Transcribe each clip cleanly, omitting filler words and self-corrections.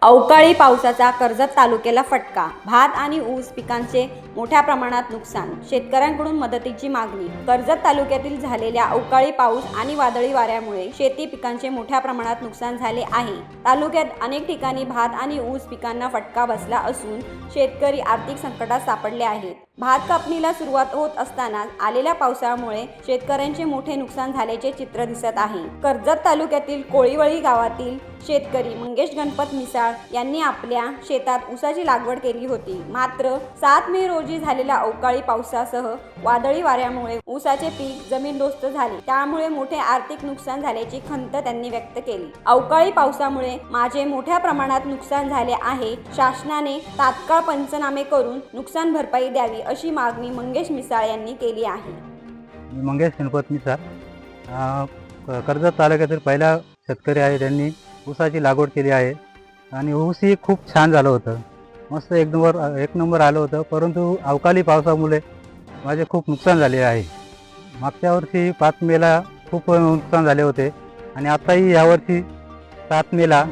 अवकाळी पावसाचा कर्जत तालुक्याला फटका। भात आणि ऊस पिकांचे मोठ्या प्रमाणात नुकसान, शेतकऱ्यांकडून मदतीची मागणी। कर्जत तालुक्यातील झालेल्या अवकाळी पाऊस आणि वादळी वाऱ्यामुळे शेती पिकांचे मोठ्या प्रमाणात नुकसान झाले आहे। तालुक्यात अनेक ठिकाणी भात आणि ऊस पिकांना फटका बसला असून शेतकरी आर्थिक संकटात सापडले आहेत। भात कापणीला सुरुवात होत असताना आलेल्या पावसामुळे शेतकऱ्यांचे मोठे नुकसान झाल्याचे चित्र दिसत आहे। कर्जत तालुक्यातील कोळीवळी गावातील शेतकरी मंगेश गणपत मिसाळ यांनी आपल्या शेतात ऊसाची लागवड केली होती। मात्र 7 मे रोजी झालेल्या अवकाळी पावसासह वादळी वाऱ्यामुळे ऊसाचे पीक जमीनदोस्त झाले, त्यामुळे मोठे आर्थिक नुकसान झाल्याची खंत त्यांनी व्यक्त केली। अवकाळी पावसामुळे माझे मोठ्या प्रमाणात नुकसान झाले आहे, शासनाने तात्काळ पंचनामे करून नुकसान भरपाई द्यावी अशी मागणी मंगेश मिसाळ यांनी केली आहे। मंगेश गणपत मिसाळ कर्जत तालुक्यातील पहिला शेतकरी आहे। त्यांनी ऊसाची लागवड केली आहे आणि ऊस ही खूप छान झालं होतं, मस्त एक नंबर आलं होतं। परंतु अवकाळी पावसामुळे माझे खूप नुकसान झाले आहे। मागच्या वर्षी 5 मेला खूप नुकसान झाले होते आणि आताही यावर्षी 7 मेला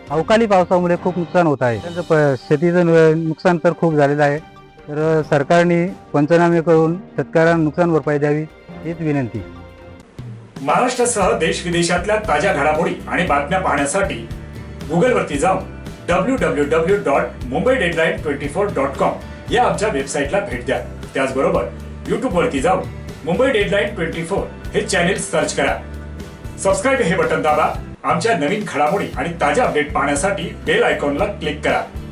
अवकाळी पावसामुळे खूप नुकसान होत आहे। त्यांचं शेतीचं नुकसान तर खूप झालेलं आहे, तर सरकारने पंचनामे करून शेतकऱ्यांना नुकसान भरपाई द्यावी हीच विनंती। महाराष्ट्रासह देश विदेशातल्या ताज्या घडामोडी आणि बातम्या पाहण्यासाठी गुगलवरती जाऊन www.mumbaideadline24.com या आमच्या वेबसाईटला भेट द्या। त्याचबरोबर यूट्यूबवरती जाऊन मुंबई डेडलाईन 24 हे चॅनेल सर्च करा। सबस्क्राईब हे बटन दाबा। आमच्या नवीन घडामोडी आणि ताज्या अपडेट पाहण्यासाठी बेल आयकॉनला क्लिक करा।